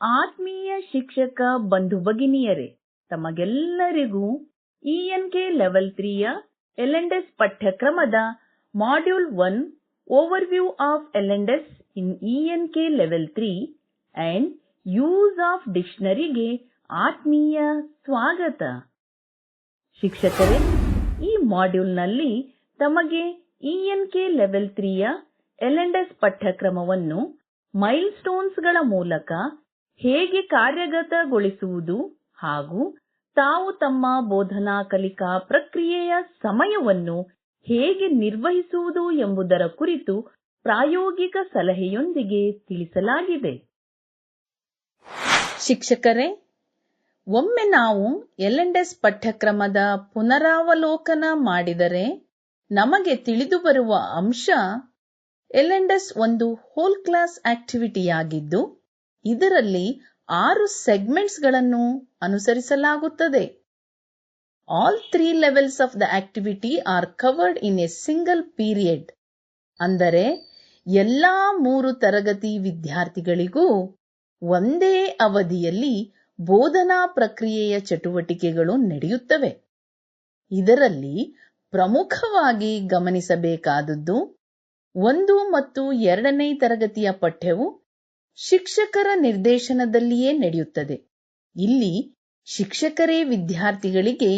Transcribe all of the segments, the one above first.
ಆತ್ಮೀಯ ಶಿಕ್ಷಕ ಬಂಧು ಭಗಿನಿಯರೇ, ತಮಗೆಲ್ಲರಿಗೂ ಇಎನ್ಕೆ ಲೆವೆಲ್ 3ಯ ಎಲ್&ಎಸ್ ಪಠ್ಯಕ್ರಮದ module 1 overview of L and S in ENK level 3 and use of ಡಿಕ್ಷನರಿಗೆ ಆತ್ಮೀಯ ಸ್ವಾಗತ. ಶಿಕ್ಷಕರೇ, ಈ ಮಾಡ್ಯೂಲ್ನಲ್ಲಿ ತಮಗೆ ಇಎನ್ಕೆ ಲೆವೆಲ್ 3ಯ ಎಲ್&ಎಸ್ ಪಠ್ಯಕ್ರಮವನ್ನು ಮೈಲ್ ಸ್ಟೋನ್ಸ್ಗಳ ಮೂಲಕ ಹೇಗೆ ಕಾರ್ಯಗತಗೊಳಿಸುವುದು ಹಾಗೂ ತಾವು ತಮ್ಮ ಬೋಧನಾ ಕಲಿಕಾ ಪ್ರಕ್ರಿಯೆಯ ಸಮಯವನ್ನು ಹೇಗೆ ನಿರ್ವಹಿಸುವುದು ಎಂಬುದರ ಕುರಿತು ಪ್ರಾಯೋಗಿಕ ಸಲಹೆಯೊಂದಿಗೆ ತಿಳಿಸಲಾಗಿದೆ. ಶಿಕ್ಷಕರೇ, ಒಮ್ಮೆ ನಾವು ಎಲ್&ಎಸ್ ಪಠ್ಯಕ್ರಮದ ಪುನರಾವಲೋಕನ ಮಾಡಿದರೆ ನಮಗೆ ತಿಳಿದುಬರುವ ಅಂಶ ಎಲ್&ಎಸ್ ಒಂದು ಹೋಲ್ ಕ್ಲಾಸ್ ಆಕ್ಟಿವಿಟಿಯಾಗಿದ್ದು ಇದರಲ್ಲಿ 6 ಸೆಗ್ಮೆಂಟ್ಸ್ಗಳನ್ನು ಅನುಸರಿಸಲಾಗುತ್ತದೆ. All 3 levels of the activity are covered in a single period. ಅಂದರೆ ಎಲ್ಲಾ 3 ತರಗತಿ ವಿದ್ಯಾರ್ಥಿಗಳಿಗೂ ಒಂದೇ ಅವಧಿಯಲ್ಲಿ ಬೋಧನಾ ಪ್ರಕ್ರಿಯೆಯ ಚಟುವಟಿಕೆಗಳು ನಡೆಯುತ್ತವೆ. ಇದರಲ್ಲಿ ಪ್ರಮುಖವಾಗಿ ಗಮನಿಸಬೇಕಾದದ್ದು 1 ಮತ್ತು 2ನೇ ತರಗತಿಯ ಪಠ್ಯವು ಶಿಕ್ಷಕರ ನಿರ್ದೇಶನದಲ್ಲಿಯೇ ನಡೆಯುತ್ತದೆ. ಇಲ್ಲಿ ಶಿಕ್ಷಕರೇ ವಿದ್ಯಾರ್ಥಿಗಳಿಗೆ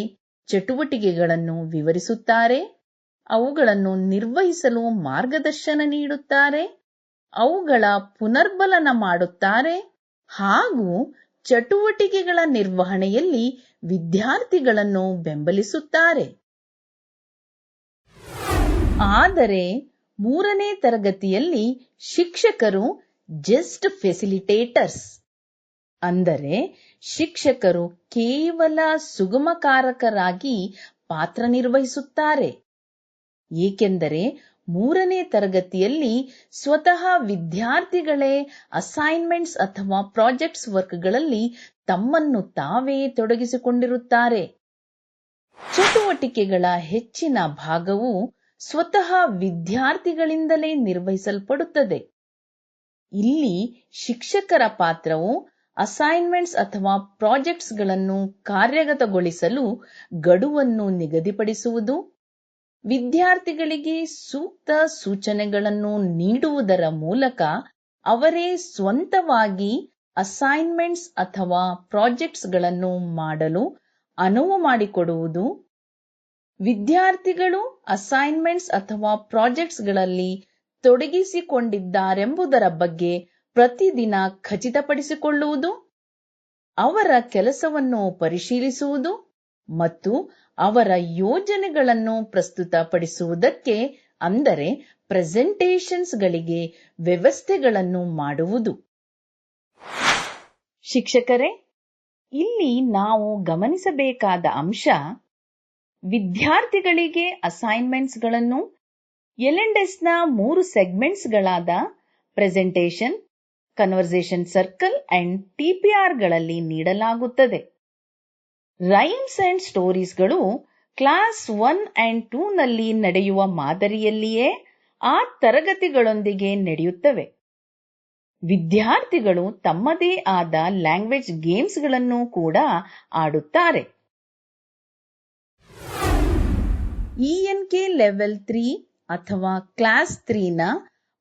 ಚಟುವಟಿಕೆಗಳನ್ನು ವಿವರಿಸುತ್ತಾರೆ, ಅವುಗಳನ್ನು ನಿರ್ವಹಿಸಲು ಮಾರ್ಗದರ್ಶನ ನೀಡುತ್ತಾರೆ, ಅವುಗಳ ಪುನರ್ಬಲನ ಮಾಡುತ್ತಾರೆ ಹಾಗೂ ಚಟುವಟಿಕೆಗಳ ನಿರ್ವಹಣೆಯಲ್ಲಿ ವಿದ್ಯಾರ್ಥಿಗಳನ್ನು ಬೆಂಬಲಿಸುತ್ತಾರೆ. ಆದರೆ 3ನೇ ತರಗತಿಯಲ್ಲಿ ಶಿಕ್ಷಕರು ಜಸ್ಟ್ ಫೆಸಿಲಿಟೇಟರ್ಸ್, ಅಂದರೆ ಶಿಕ್ಷಕರು ಕೇವಲ ಸುಗಮಕಾರಕರಾಗಿ ಪಾತ್ರ ನಿರ್ವಹಿಸುತ್ತಾರೆ. ಏಕೆಂದರೆ 3ನೇ ತರಗತಿಯಲ್ಲಿ ಸ್ವತಃ ವಿದ್ಯಾರ್ಥಿಗಳೇ ಅಸೈನ್ಮೆಂಟ್ಸ್ ಅಥವಾ ಪ್ರಾಜೆಕ್ಟ್ಸ್ ವರ್ಕ್ಗಳಲ್ಲಿ ತಮ್ಮನ್ನು ತಾವೇ ತೊಡಗಿಸಿಕೊಂಡಿರುತ್ತಾರೆ. ಚಟುವಟಿಕೆಗಳ ಹೆಚ್ಚಿನ ಭಾಗವು ಸ್ವತಃ ವಿದ್ಯಾರ್ಥಿಗಳಿಂದಲೇ ನಿರ್ವಹಿಸಲ್ಪಡುತ್ತದೆ. ಇಲ್ಲಿ ಶಿಕ್ಷಕರ ಪಾತ್ರವು ಅಸೈನ್ಮೆಂಟ್ಸ್ ಅಥವಾ ಪ್ರಾಜೆಕ್ಟ್ಸ್ಗಳನ್ನು ಕಾರ್ಯಗತಗೊಳಿಸಲು ಗಡುವನ್ನು ನಿಗದಿಪಡಿಸುವುದು, ವಿದ್ಯಾರ್ಥಿಗಳಿಗೆ ಸೂಕ್ತ ಸೂಚನೆಗಳನ್ನು ನೀಡುವುದರ ಮೂಲಕ ಅವರೇ ಸ್ವಂತವಾಗಿ ಅಸೈನ್ಮೆಂಟ್ಸ್ ಅಥವಾ ಪ್ರಾಜೆಕ್ಟ್ಸ್ಗಳನ್ನು ಮಾಡಲು ಅನುವು ಮಾಡಿಕೊಡುವುದು, ವಿದ್ಯಾರ್ಥಿಗಳು ಅಸೈನ್ಮೆಂಟ್ಸ್ ಅಥವಾ ಪ್ರಾಜೆಕ್ಟ್ಸ್ಗಳಲ್ಲಿ ತೊಡಗಿಸಿಕೊಂಡಿದ್ದಾರೆಂಬುದರ ಬಗ್ಗೆ ಪ್ರತಿದಿನ ಖಚಿತಪಡಿಸಿಕೊಳ್ಳುವುದು, ಅವರ ಕೆಲಸವನ್ನು ಪರಿಶೀಲಿಸುವುದು ಮತ್ತು ಅವರ ಯೋಜನೆಗಳನ್ನು ಪ್ರಸ್ತುತಪಡಿಸುವುದಕ್ಕೆ ಅಂದರೆ ಪ್ರೆಸೆಂಟೇಷನ್ಸ್ಗಳಿಗೆ ವ್ಯವಸ್ಥೆಗಳನ್ನು ಮಾಡುವುದು. ಶಿಕ್ಷಕರೇ, ಇಲ್ಲಿ ನಾವು ಗಮನಿಸಬೇಕಾದ ಅಂಶ ವಿದ್ಯಾರ್ಥಿಗಳಿಗೆ ಅಸೈನ್ಮೆಂಟ್ಸ್ಗಳನ್ನು ಎಲ್&ಎಸ್ನ 3 ಸೆಗ್ಮೆಂಟ್ಸ್ಗಳಾದ ಪ್ರೆಸೆಂಟೇಷನ್, ಕನ್ವರ್ಸೇಷನ್ ಸರ್ಕಲ್ ಅಂಡ್ ಟಿಪಿಆರ್ಗಳಲ್ಲಿ ನೀಡಲಾಗುತ್ತದೆ. ರೈಮ್ಸ್ ಅಂಡ್ ಸ್ಟೋರೀಸ್ಗಳು ಕ್ಲಾಸ್ 1 and 2 ನಲ್ಲಿ ನಡೆಯುವ ಮಾದರಿಯಲ್ಲಿಯೇ ಆ ತರಗತಿಗಳೊಂದಿಗೆ ನಡೆಯುತ್ತವೆ. ವಿದ್ಯಾರ್ಥಿಗಳು ತಮ್ಮದೇ ಆದ ಲ್ಯಾಂಗ್ವೇಜ್ ಗೇಮ್ಸ್ಗಳನ್ನು ಕೂಡ ಆಡುತ್ತಾರೆ. ಇಎನ್ಕೆ ಲೆವೆಲ್ 3 ಅಥವಾ ಕ್ಲಾಸ್ 3ನ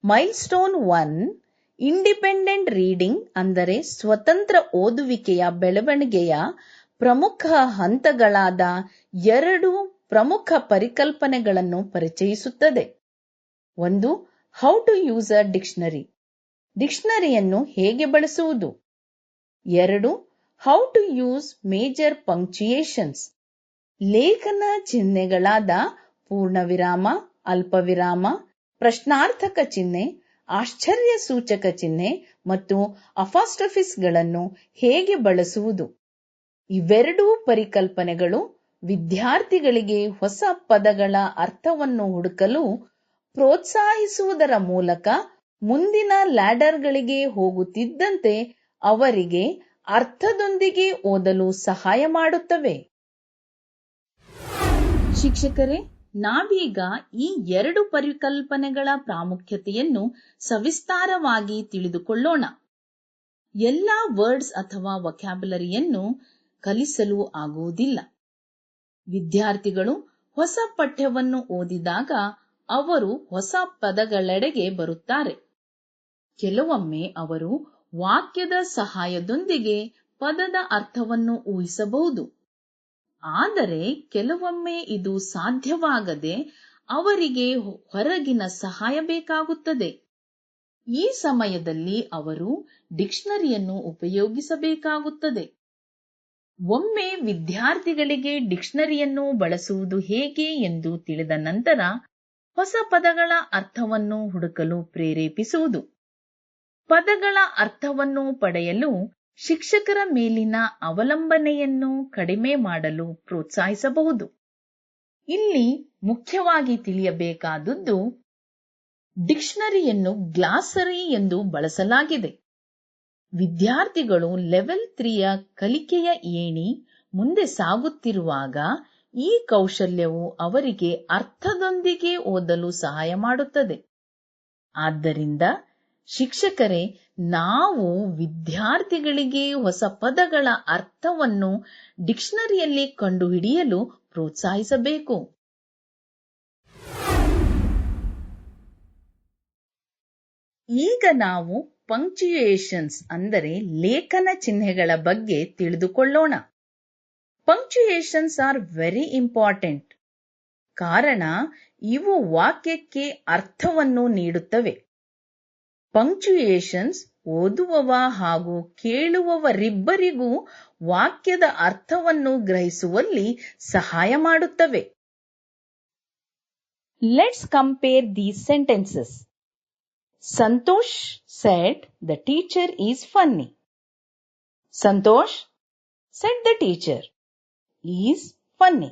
ಮೈಲ್ ಸ್ಟೋನ್ 1 ಇಂಡಿಪೆಂಡೆಂಟ್ ರೀಡಿಂಗ್ ಅಂದರೆ ಸ್ವತಂತ್ರ ಓದುವಿಕೆಯ ಬೆಳವಣಿಗೆಯ ಪ್ರಮುಖ ಹಂತಗಳಾದ 2 ಪ್ರಮುಖ ಪರಿಕಲ್ಪನೆಗಳನ್ನು ಪರಿಚಯಿಸುತ್ತದೆ. 1. How to use a dictionary, ಡಿಕ್ಷನರಿಯನ್ನು ಹೇಗೆ ಬಳಸುವುದು. 2. How to use major punctuations, ಲೇಖನ ಚಿಹ್ನೆಗಳಾದ ಪೂರ್ಣವಿರಾಮ, ಅಲ್ಪವಿರಾಮ, ಪ್ರಶ್ನಾರ್ಥಕ ಚಿಹ್ನೆ, ಆಶ್ಚರ್ಯ ಸೂಚಕ ಚಿಹ್ನೆ ಮತ್ತು ಅಪಾಸ್ಟ್ರಫಿಸ್ಗಳನ್ನು ಹೇಗೆ ಬಳಸುವುದು. ಇವೆರಡೂ ಪರಿಕಲ್ಪನೆಗಳು ವಿದ್ಯಾರ್ಥಿಗಳಿಗೆ ಹೊಸ ಪದಗಳ ಅರ್ಥವನ್ನು ಹುಡುಕಲು ಪ್ರೋತ್ಸಾಹಿಸುವುದರ ಮೂಲಕ ಮುಂದಿನ ಲ್ಯಾಡರ್ಗಳಿಗೆ ಹೋಗುತ್ತಿದ್ದಂತೆ ಅವರಿಗೆ ಅರ್ಥದೊಂದಿಗೆ ಓದಲು ಸಹಾಯ ಮಾಡುತ್ತವೆ. ಶಿಕ್ಷಕರೇ, ನಾವೀಗ ಈ 2 ಪರಿಕಲ್ಪನೆಗಳ ಪ್ರಾಮುಖ್ಯತೆಯನ್ನು ಸವಿಸ್ತಾರವಾಗಿ ತಿಳಿದುಕೊಳ್ಳೋಣ. ಎಲ್ಲಾ ವರ್ಡ್ಸ್ ಅಥವಾ ವೊಕ್ಯಾಬ್ಯುಲರಿಯನ್ನು ಕಲಿಸಲು ಆಗುವುದಿಲ್ಲ. ವಿದ್ಯಾರ್ಥಿಗಳು ಹೊಸ ಪಠ್ಯವನ್ನು ಓದಿದಾಗ ಅವರು ಹೊಸ ಪದಗಳೆಡೆಗೆ ಬರುತ್ತಾರೆ. ಕೆಲವೊಮ್ಮೆ ಅವರು ವಾಕ್ಯದ ಸಹಾಯದೊಂದಿಗೆ ಪದದ ಅರ್ಥವನ್ನು ಊಹಿಸಬಹುದು. ಆದರೆ ಕೆಲವೊಮ್ಮೆ ಇದು ಸಾಧ್ಯವಾಗದೆ ಅವರಿಗೆ ಹೊರಗಿನ ಸಹಾಯ ಬೇಕಾಗುತ್ತದೆ. ಈ ಸಮಯದಲ್ಲಿ ಅವರು ಡಿಕ್ಷನರಿಯನ್ನು ಉಪಯೋಗಿಸಬೇಕಾಗುತ್ತದೆ. ಒಮ್ಮೆ ವಿದ್ಯಾರ್ಥಿಗಳಿಗೆ ಡಿಕ್ಷನರಿಯನ್ನು ಬಳಸುವುದು ಹೇಗೆ ಎಂದು ತಿಳಿದ ನಂತರ ಹೊಸ ಪದಗಳ ಅರ್ಥವನ್ನು ಹುಡುಕಲು ಪ್ರೇರೇಪಿಸುವುದು. ಪದಗಳ ಅರ್ಥವನ್ನು ಪಡೆಯಲು ಶಿಕ್ಷಕರ ಮೇಲಿನ ಅವಲಂಬನೆಯನ್ನು ಕಡಿಮೆ ಮಾಡಲು ಪ್ರೋತ್ಸಾಹಿಸಬಹುದು. ಇಲ್ಲಿ ಮುಖ್ಯವಾಗಿ ತಿಳಿಯಬೇಕಾದದ್ದು, ಡಿಕ್ಷನರಿಯನ್ನು ಗ್ಲಾಸರಿ ಎಂದು ಬಳಸಲಾಗಿದೆ. ವಿದ್ಯಾರ್ಥಿಗಳು ಲೆವೆಲ್ 3ಯ ಕಲಿಕೆಯ ಏಣಿ ಮುಂದೆ ಸಾಗುತ್ತಿರುವಾಗ ಈ ಕೌಶಲ್ಯವು ಅವರಿಗೆ ಅರ್ಥದೊಂದಿಗೆ ಓದಲು ಸಹಾಯ ಮಾಡುತ್ತದೆ. ಆದ್ದರಿಂದ ಶಿಕ್ಷಕರೇ, ನಾವು ವಿದ್ಯಾರ್ಥಿಗಳಿಗೆ ಹೊಸ ಪದಗಳ ಅರ್ಥವನ್ನು ಡಿಕ್ಷನರಿಯಲ್ಲಿ ಕಂಡುಹಿಡಿಯಲು ಪ್ರೋತ್ಸಾಹಿಸಬೇಕು. ಈಗ ನಾವು ಪಂಕ್ಚುಯೇಷನ್ಸ್ ಅಂದರೆ ಲೇಖನ ಚಿಹ್ನೆಗಳ ಬಗ್ಗೆ ತಿಳಿದುಕೊಳ್ಳೋಣ. Punctuations are very important. ಕಾರಣ ಇವು ವಾಕ್ಯಕ್ಕೆ ಅರ್ಥವನ್ನು ನೀಡುತ್ತವೆ. ಪಂಕ್ಚುಯೇಷನ್ಸ್ ಓದುವವ ಹಾಗೂ ಕೇಳುವವರಿಬ್ಬರಿಗೂ ವಾಕ್ಯದ ಅರ್ಥವನ್ನು ಗ್ರಹಿಸುವಲ್ಲಿ ಸಹಾಯ ಮಾಡುತ್ತವೆ. Let's compare these sentences. Santosh said the teacher is funny. Santosh said the teacher is funny.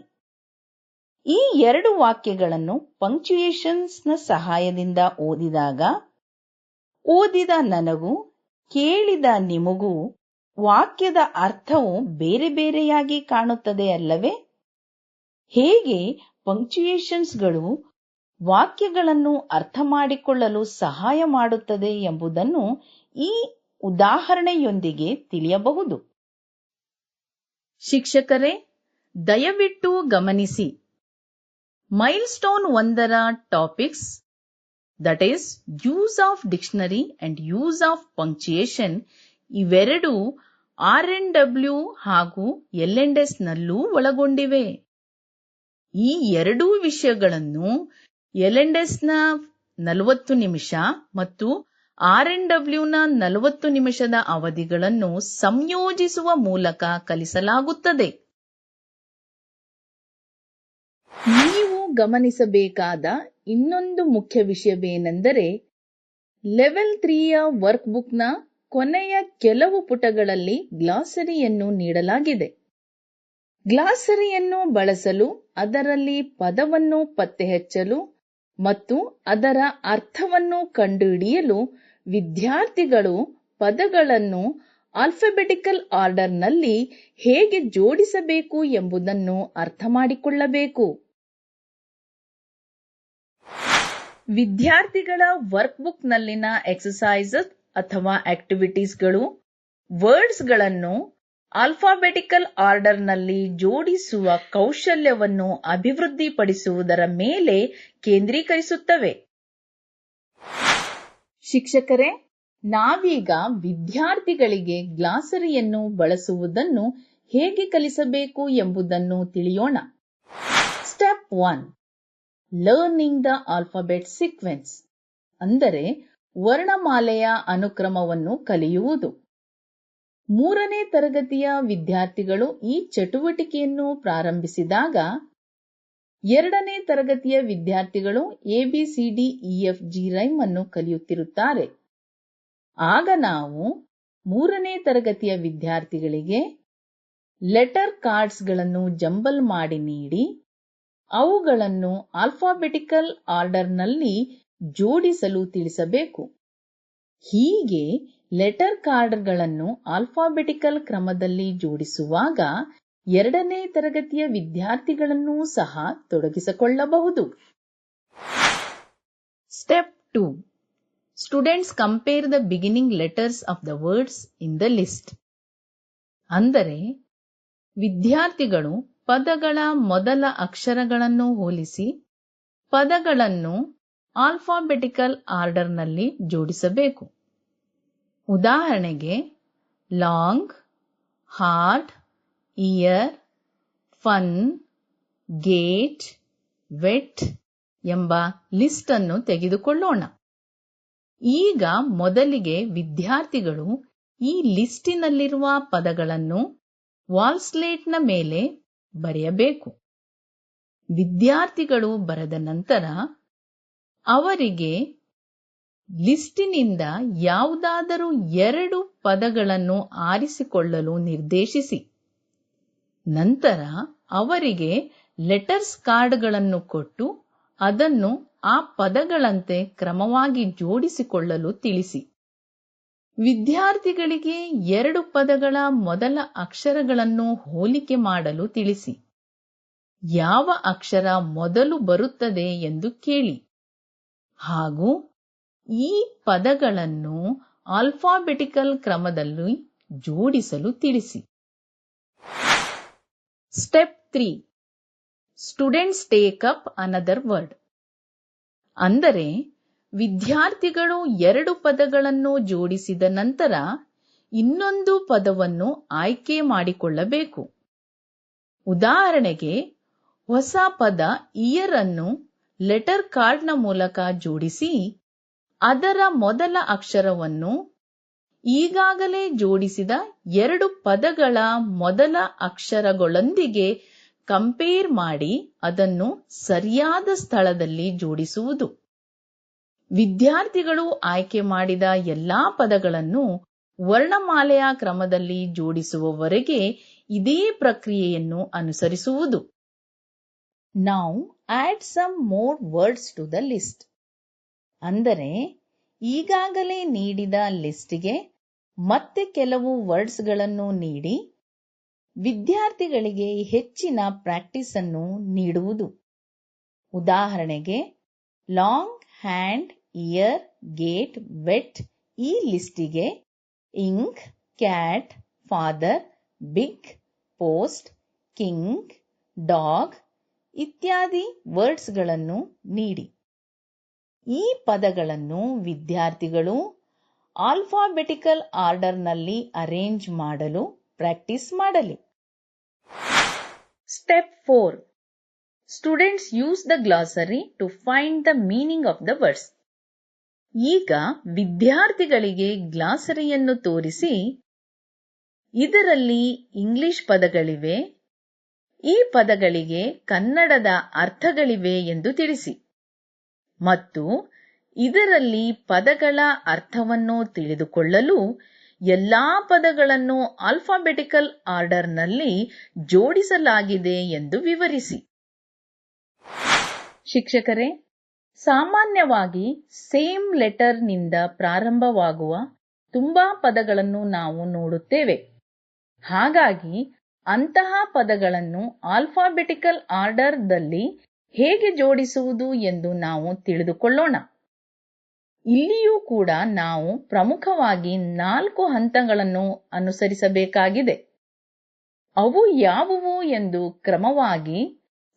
ಈ ಎರಡು ವಾಕ್ಯಗಳನ್ನು ಪಂಕ್ಚುಯೇಷನ್ಸ್ ನ ಸಹಾಯದಿಂದ ಓದಿದಾಗ ಓದಿದ ನನಗೂ ಕೇಳಿದ ನಿಮಗೂ ವಾಕ್ಯದ ಅರ್ಥವು ಬೇರೆ ಬೇರೆಯಾಗಿ ಕಾಣುತ್ತದೆ ಅಲ್ಲವೇ? ಹೇಗೆ ಪಂಕ್ಚುಯೇಷನ್ಸ್ಗಳು ವಾಕ್ಯಗಳನ್ನು ಅರ್ಥ ಮಾಡಿಕೊಳ್ಳಲು ಸಹಾಯ ಮಾಡುತ್ತದೆ ಎಂಬುದನ್ನು ಈ ಉದಾಹರಣೆಯೊಂದಿಗೆ ತಿಳಿಯಬಹುದು. ಶಿಕ್ಷಕರೇ, ದಯವಿಟ್ಟು ಗಮನಿಸಿ. ಮೈಲ್ಸ್ಟೋನ್ 1ರ topics, that is use of dictionary and use of punctuation, ಇವೆರಡೂ RNW ಹಾಗೂ LS ನಲ್ಲೂ ಒಳಗೊಂಡಿವೆ. ಈ ಎರಡೂ ವಿಷಯಗಳನ್ನು LS ನ 40 ನಿಮಿಷ ಮತ್ತು RNW ನ 40 ನಿಮಿಷದ ಅವಧಿಗಳನ್ನು ಸಂಯೋಜಿಸುವ ಮೂಲಕ ಕಲಿಸಲಾಗುತ್ತದೆ. ನೀವು ಗಮನಿಸಬೇಕಾದ ಇನ್ನೊಂದು ಮುಖ್ಯ ವಿಷಯವೇನೆಂದರೆ, ಲೆವೆಲ್ 3ಯ ವರ್ಕ್ ಬುಕ್ನ ಕೊನೆಯ ಕೆಲವು ಪುಟಗಳಲ್ಲಿ ಗ್ಲಾಸರಿಯನ್ನು ನೀಡಲಾಗಿದೆ. ಗ್ಲಾಸರಿಯನ್ನು ಬಳಸಲು, ಅದರಲ್ಲಿ ಪದವನ್ನು ಪತ್ತೆಹಚ್ಚಲು ಮತ್ತು ಅದರ ಅರ್ಥವನ್ನು ಕಂಡುಹಿಡಿಯಲು ವಿದ್ಯಾರ್ಥಿಗಳು ಪದಗಳನ್ನು ಆಲ್ಫಾಬೆಟಿಕಲ್ ಆರ್ಡರ್ನಲ್ಲಿ ಹೇಗೆ ಜೋಡಿಸಬೇಕು ಎಂಬುದನ್ನು ಅರ್ಥ ಮಾಡಿಕೊಳ್ಳಬೇಕು. ವಿದ್ಯಾರ್ಥಿಗಳ ವರ್ಕ್ ಬುಕ್ನಲ್ಲಿನ ಎಕ್ಸರ್ಸೈಸಸ್ ಅಥವಾ ಆಕ್ಟಿವಿಟೀಸ್ಗಳು ವರ್ಡ್ಸ್ಗಳನ್ನು ಆಲ್ಫಾಬೆಟಿಕಲ್ ಆರ್ಡರ್ನಲ್ಲಿ ಜೋಡಿಸುವ ಕೌಶಲ್ಯವನ್ನು ಅಭಿವೃದ್ಧಿಪಡಿಸುವುದರ ಮೇಲೆ ಕೇಂದ್ರೀಕರಿಸುತ್ತವೆ. ಶಿಕ್ಷಕರೇ, ನಾವೀಗ ವಿದ್ಯಾರ್ಥಿಗಳಿಗೆ ಗ್ಲಾಸರಿಯನ್ನು ಬಳಸುವುದನ್ನು ಹೇಗೆ ಕಲಿಸಬೇಕು ಎಂಬುದನ್ನು ತಿಳಿಯೋಣ. Step 1, learning the alphabet sequence, ಅಂದರೆ ವರ್ಣಮಾಲೆಯ ಅನುಕ್ರಮವನ್ನು ಕಲಿಯುವುದು. 3ನೇ ತರಗತಿಯ ವಿದ್ಯಾರ್ಥಿಗಳು ಈ ಚಟುವಟಿಕೆಯನ್ನು ಪ್ರಾರಂಭಿಸಿದಾಗ 2ನೇ ತರಗತಿಯ ವಿದ್ಯಾರ್ಥಿಗಳು ABCDEFG ರೈಮ್ ಅನ್ನು ಕಲಿಯುತ್ತಿರುತ್ತಾರೆ. ಆಗ ನಾವು 3ನೇ ತರಗತಿಯ ವಿದ್ಯಾರ್ಥಿಗಳಿಗೆ ಲೆಟರ್ ಕಾರ್ಡ್ಸ್ಗಳನ್ನು ಜಂಬಲ್ ಮಾಡಿ ನೀಡಿ ಅವುಗಳನ್ನು ಆಲ್ಫಾಬೆಟಿಕಲ್ ಆರ್ಡರ್ನಲ್ಲಿ ಜೋಡಿಸಲು ತಿಳಿಸಬೇಕು. ಹೀಗೆ ಲೆಟರ್ ಕಾರ್ಡ್ಗಳನ್ನು ಆಲ್ಫಾಬೆಟಿಕಲ್ ಕ್ರಮದಲ್ಲಿ ಜೋಡಿಸುವಾಗ 2ನೇ ತರಗತಿಯ ವಿದ್ಯಾರ್ಥಿಗಳನ್ನೂ ಸಹ ತೊಡಗಿಸಿಕೊಳ್ಳಬಹುದು. Step 2, students compare the beginning letters of the words in the list. ಅಂದರೆ ವಿದ್ಯಾರ್ಥಿಗಳು ಪದಗಳ ಮೊದಲ ಅಕ್ಷರಗಳನ್ನು ಹೋಲಿಸಿ ಪದಗಳನ್ನು ಆಲ್ಫಾಬೆಟಿಕಲ್ ಆರ್ಡರ್ನಲ್ಲಿ ಜೋಡಿಸಬೇಕು. ಉದಾಹರಣೆಗೆ long, hard, year, fun, gate, wet ಎಂಬ ಲಿಸ್ಟ್ ಅನ್ನು ತೆಗೆದುಕೊಳ್ಳೋಣ. ಈಗ ಮೊದಲಿಗೆ ವಿದ್ಯಾರ್ಥಿಗಳು ಈ ಲಿಸ್ಟಿನಲ್ಲಿರುವ ಪದಗಳನ್ನು ವಾಲ್ ಸ್ಲೇಟ್ನ ಮೇಲೆ ಬರೆಯಬೇಕು. ವಿದ್ಯಾರ್ಥಿಗಳು ಬರೆದ ನಂತರ ಅವರಿಗೆ ಲಿಸ್ಟಿನಿಂದ ಯಾವುದಾದರೂ 2 ಪದಗಳನ್ನು ಆರಿಸಿಕೊಳ್ಳಲು ನಿರ್ದೇಶಿಸಿ. ನಂತರ ಅವರಿಗೆ ಲೆಟರ್ಸ್ ಕಾರ್ಡ್ಗಳನ್ನು ಕೊಟ್ಟು ಅದನ್ನು ಆ ಪದಗಳಂತೆ ಕ್ರಮವಾಗಿ ಜೋಡಿಸಿಕೊಳ್ಳಲು ತಿಳಿಸಿ. ವಿದ್ಯಾರ್ಥಿಗಳಿಗೆ 2 ಪದಗಳ ಮೊದಲ ಅಕ್ಷರಗಳನ್ನು ಹೋಲಿಕೆ ಮಾಡಲು ತಿಳಿಸಿ. ಯಾವ ಅಕ್ಷರ ಮೊದಲು ಬರುತ್ತದೆ ಎಂದು ಕೇಳಿ ಹಾಗೂ ಈ ಪದಗಳನ್ನು ಆಲ್ಫಾಬೆಟಿಕಲ್ ಕ್ರಮದಲ್ಲಿ ಜೋಡಿಸಲು ತಿಳಿಸಿ. Step 3. Students take up another word. ಅಂದರೆ ವಿದ್ಯಾರ್ಥಿಗಳು 2 ಪದಗಳನ್ನು ಜೋಡಿಸಿದ ನಂತರ ಇನ್ನೊಂದು ಪದವನ್ನು ಆಯ್ಕೆ ಮಾಡಿಕೊಳ್ಳಬೇಕು. ಉದಾಹರಣೆಗೆ ಹೊಸ ಪದ ಇಯರ್ ಅನ್ನು ಲೆಟರ್ ಕಾರ್ಡ್ನ ಮೂಲಕ ಜೋಡಿಸಿ ಅದರ ಮೊದಲ ಅಕ್ಷರವನ್ನು ಈಗಾಗಲೇ ಜೋಡಿಸಿದ 2 ಪದಗಳ ಮೊದಲ ಅಕ್ಷರಗಳೊಂದಿಗೆ ಕಂಪೇರ್ ಮಾಡಿ ಅದನ್ನು ಸರಿಯಾದ ಸ್ಥಳದಲ್ಲಿ ಜೋಡಿಸುವುದು. ವಿದ್ಯಾರ್ಥಿಗಳು ಆಯ್ಕೆ ಮಾಡಿದ ಎಲ್ಲಾ ಪದಗಳನ್ನು ವರ್ಣಮಾಲೆಯ ಕ್ರಮದಲ್ಲಿ ಜೋಡಿಸುವವರೆಗೆ ಇದೇ ಪ್ರಕ್ರಿಯೆಯನ್ನು ಅನುಸರಿಸುವುದು. Now add some more words to the list. ಅಂದರೆ ಈಗಾಗಲೇ ನೀಡಿದ ಲಿಸ್ಟಿಗೆ ಮತ್ತೆ ಕೆಲವು ವರ್ಡ್ಸ್ಗಳನ್ನು ನೀಡಿ ವಿದ್ಯಾರ್ಥಿಗಳಿಗೆ ಹೆಚ್ಚಿನ ಪ್ರಾಕ್ಟೀಸ್ ಅನ್ನು ನೀಡುವುದು. ಉದಾಹರಣೆಗೆ long, hand, year, gate, wet ಈ ಲಿಸ್ಟಿಗೆ ink, cat, father, big, post, king, dog ಇತ್ಯಾದಿ ವರ್ಡ್ಸ್ಗಳನ್ನು ನೀಡಿ. ಈ ಪದಗಳನ್ನು ವಿದ್ಯಾರ್ಥಿಗಳು ಆಲ್ಫಾಬೆಟಿಕಲ್ ಆರ್ಡರ್ನಲ್ಲಿ ಅರೇಂಜ್ ಮಾಡಲು ಪ್ರಾಕ್ಟೀಸ್ ಮಾಡಲಿ. Step 4. Students use the glossary to find the meaning of the words. ಈಗ ವಿದ್ಯಾರ್ಥಿಗಳಿಗೆ ಗ್ಲಾಸರಿಯನ್ನು ತೋರಿಸಿ ಇದರಲ್ಲಿ ಇಂಗ್ಲಿಷ್ ಪದಗಳಿವೆ, ಈ ಪದಗಳಿಗೆ ಕನ್ನಡದ ಅರ್ಥಗಳಿವೆ ಎಂದು ತಿಳಿಸಿ ಮತ್ತು ಇದರಲ್ಲಿ ಪದಗಳ ಅರ್ಥವನ್ನು ತಿಳಿದುಕೊಳ್ಳಲು ಎಲ್ಲಾ ಪದಗಳನ್ನು ಆಲ್ಫಾಬೆಟಿಕಲ್ ಆರ್ಡರ್ನಲ್ಲಿ ಜೋಡಿಸಲಾಗಿದೆ ಎಂದು ವಿವರಿಸಿ. ಶಿಕ್ಷಕರೇ, ಸಾಮಾನ್ಯವಾಗಿ ಸೇಮ್ ಲೆಟರ್ನಿಂದ ಪ್ರಾರಂಭವಾಗುವ ತುಂಬಾ ಪದಗಳನ್ನು ನಾವು ನೋಡುತ್ತೇವೆ. ಹಾಗಾಗಿ ಅಂತಹ ಪದಗಳನ್ನು ಆಲ್ಫಾಬೆಟಿಕಲ್ ಆರ್ಡರ್ದಲ್ಲಿ ಹೇಗೆ ಜೋಡಿಸುವುದು ಎಂದು ನಾವು ತಿಳಿದುಕೊಳ್ಳೋಣ. ಇಲ್ಲಿಯೂ ಕೂಡ ನಾವು ಪ್ರಮುಖವಾಗಿ 4 ಹಂತಗಳನ್ನು ಅನುಸರಿಸಬೇಕಾಗಿದೆ. ಅವು ಯಾವುವು ಎಂದು ಕ್ರಮವಾಗಿ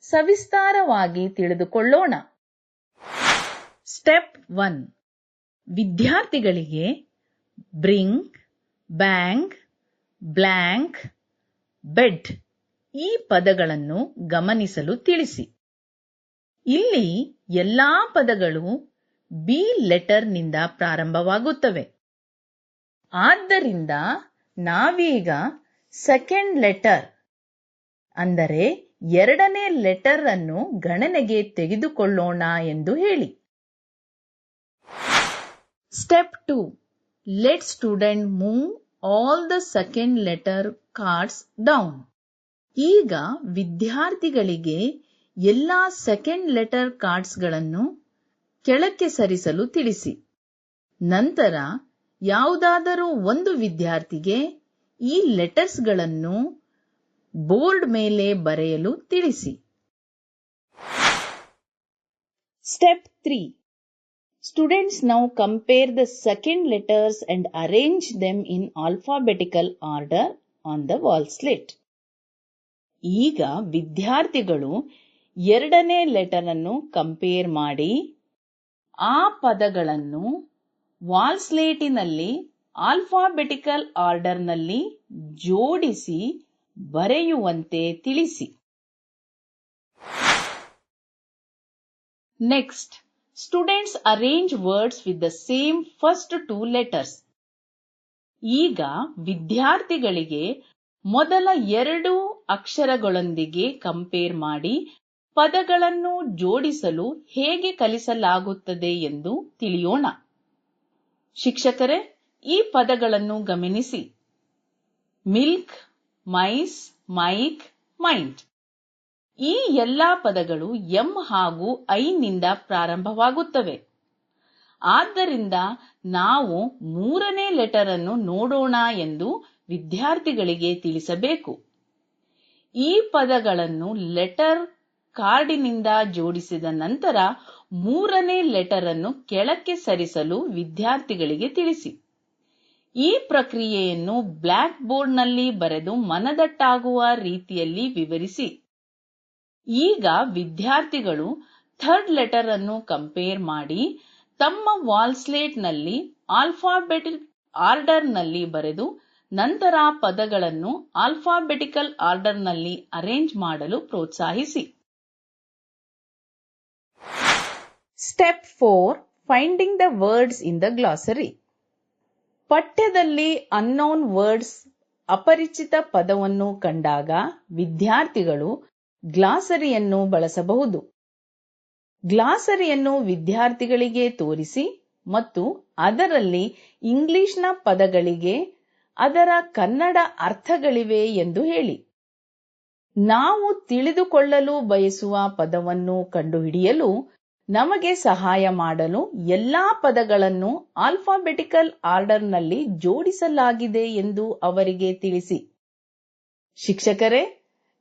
ಸವಿಸ್ತಾರವಾಗಿ ತಿಳಿದುಕೊಳ್ಳೋಣ. ಸ್ಟೆಪ್ 1. ವಿದ್ಯಾರ್ಥಿಗಳಿಗೆ ಬ್ರಿಂಗ್, ಬ್ಯಾಂಗ್, ಬ್ಲ್ಯಾಂಕ್, ಬೆಡ್ ಈ ಪದಗಳನ್ನು ಗಮನಿಸಲು ತಿಳಿಸಿ. ಇಲ್ಲಿ ಎಲ್ಲಾ ಪದಗಳು ಬಿ ಲೆಟರ್ನಿಂದ ಪ್ರಾರಂಭವಾಗುತ್ತವೆ. ಆದ್ದರಿಂದ ನಾವೀಗ ಸೆಕೆಂಡ್ ಲೆಟರ್ ಅಂದರೆ 2ನೇ ಲೆಟರ್ ಅನ್ನು ಗಣನೆಗೆ ತೆಗೆದುಕೊಳ್ಳೋಣ ಎಂದು ಹೇಳಿ. Step 2. Let student move all the second letter cards down. ಈಗ ವಿದ್ಯಾರ್ಥಿಗಳಿಗೆ ಎಲ್ಲಾ ಸೆಕೆಂಡ್ ಲೆಟರ್ ಕಾರ್ಡ್ಸ್ಗಳನ್ನು ಕೆಳಕ್ಕೆ ಸರಿಸಲು ತಿಳಿಸಿ. ನಂತರ ಯಾವುದಾದರೂ ಒಂದು ವಿದ್ಯಾರ್ಥಿಗೆ ಈ ಲೆಟರ್ಸ್ಗಳನ್ನು ಬೋರ್ಡ್ ಮೇಲೆ ಬರೆಯಲು ತಿಳಿಸಿ. Step 3. Students now compare the second letters and arrange them in alphabetical order on the wall slate. ಈಗ ವಿದ್ಯಾರ್ಥಿಗಳು ಎರಡನೇ ಲೆಟರ್ ಅನ್ನು ಕಂಪೇರ್ ಮಾಡಿ ಆ ಪದಗಳನ್ನು ವಾಲ್ ಸ್ಲೇಟಿನಲ್ಲಿ ಆಲ್ಫಾಬೆಟಿಕಲ್ ಆರ್ಡರ್ನಲ್ಲಿ ಜೋಡಿಸಿ ಬರೆಯುವಂತೆ ತಿಳಿಸಿ. Next, students arrange words with the same first 2 letters. ಈಗ ವಿದ್ಯಾರ್ಥಿಗಳಿಗೆ ಮೊದಲ 2 ಅಕ್ಷರಗಳೊಂದಿಗೆ ಕಂಪೇರ್ ಮಾಡಿ ಪದಗಳನ್ನು ಜೋಡಿಸಲು ಹೇಗೆ ಕಲಿಸಲಾಗುತ್ತದೆ ಎಂದು ತಿಳಿಯೋಣ. ಶಿಕ್ಷಕರೇ, ಈ ಪದಗಳನ್ನು ಗಮನಿಸಿ. Milk, mice, mike, mind. ಈ ಎಲ್ಲಾ ಪದಗಳು ಎಂ ಹಾಗೂ ಐ ನಿಂದ ಪ್ರಾರಂಭವಾಗುತ್ತವೆ. ಆದ್ದರಿಂದ ನಾವು 3ನೇ ಲೆಟರ್ ಅನ್ನು ನೋಡೋಣ ಎಂದು ವಿದ್ಯಾರ್ಥಿಗಳಿಗೆ ತಿಳಿಸಬೇಕು. ಈ ಪದಗಳನ್ನು ಲೆಟರ್ ಕಾರ್ಡಿನಿಂದ ಜೋಡಿಸಿದ ನಂತರ 3ನೇ ಲೆಟರ್ ಅನ್ನು ಕೆಳಕ್ಕೆ ಸರಿಸಲು ವಿದ್ಯಾರ್ಥಿಗಳಿಗೆ ತಿಳಿಸಿ. ಈ ಪ್ರಕ್ರಿಯೆಯನ್ನು ಬ್ಲಾಕ್ ಬೋರ್ಡ್ನಲ್ಲಿ ಬರೆದು ಮನದಟ್ಟಾಗುವ ರೀತಿಯಲ್ಲಿ ವಿವರಿಸಿ. ಈಗ ವಿದ್ಯಾರ್ಥಿಗಳು 3rd ಲೆಟರ್ ಅನ್ನು ಕಂಪೇರ್ ಮಾಡಿ ತಮ್ಮ ವಾಲ್ ಸ್ಲೇಟ್ನಲ್ಲಿ ಆಲ್ಫಾಬೆಟಿಕ್ ಆರ್ಡರ್ನಲ್ಲಿ ಬರೆದು ನಂತರ ಪದಗಳನ್ನು ಆಲ್ಫಾಬೆಟಿಕಲ್ ಆರ್ಡರ್ನಲ್ಲಿ ಅರೇಂಜ್ ಮಾಡಲು ಪ್ರೋತ್ಸಾಹಿಸಿ. Step 4, finding the words in the glossary. ಪಠ್ಯದಲ್ಲಿ ಅನ್ನೋನ್ ವರ್ಡ್ಸ್, ಅಪರಿಚಿತ ಪದವನ್ನು ಕಂಡಾಗ ವಿದ್ಯಾರ್ಥಿಗಳು ಗ್ಲಾಸರಿಯನ್ನು ಬಳಸಬಹುದು. ಗ್ಲಾಸರಿಯನ್ನು ವಿದ್ಯಾರ್ಥಿಗಳಿಗೆ ತೋರಿಸಿ ಮತ್ತು ಅದರಲ್ಲಿ ಇಂಗ್ಲಿಷ್ನ ಪದಗಳಿಗೆ ಅದರ ಕನ್ನಡ ಅರ್ಥಗಳಿವೆ ಎಂದು ಹೇಳಿ. ನಾವು ತಿಳಿದುಕೊಳ್ಳಲು ಬಯಸುವ ಪದವನ್ನು ಕಂಡುಹಿಡಿಯಲು ನಮಗೆ ಸಹಾಯ ಮಾಡಲು ಎಲ್ಲಾ ಪದಗಳನ್ನು ಆಲ್ಫಾಬೆಟಿಕಲ್ ಆರ್ಡರ್ನಲ್ಲಿ ಜೋಡಿಸಲಾಗಿದೆ ಎಂದು ಅವರಿಗೆ ತಿಳಿಸಿ. ಶಿಕ್ಷಕರೇ,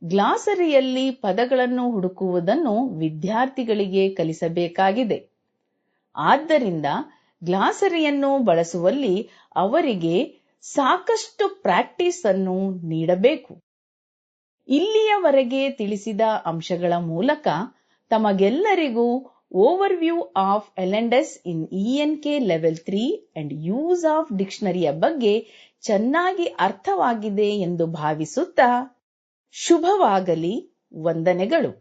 ಗ್ಲಾಸರಿಯಲ್ಲಿ ಪದಗಳನ್ನು ಹುಡುಕುವುದನ್ನು ವಿದ್ಯಾರ್ಥಿಗಳಿಗೆ ಕಲಿಸಬೇಕಾಗಿದೆ. ಆದ್ದರಿಂದ ಗ್ಲಾಸರಿಯನ್ನು ಬಳಸುವಲ್ಲಿ ಅವರಿಗೆ ಸಾಕಷ್ಟು ಪ್ರಾಕ್ಟೀಸ್ ಅನ್ನು ನೀಡಬೇಕು. ಇಲ್ಲಿಯವರೆಗೆ ತಿಳಿಸಿದ ಅಂಶಗಳ ಮೂಲಕ ತಮಗೆಲ್ಲರಿಗೂ overview of L&S in ENK level 3 and use of ಡಿಕ್ಷನರಿಯ ಬಗ್ಗೆ ಚೆನ್ನಾಗಿ ಅರ್ಥವಾಗಿದೆ ಎಂದು ಭಾವಿಸುತ್ತಾ ಶುಭವಾಗಲಿ. ವಂದನೆಗಳು.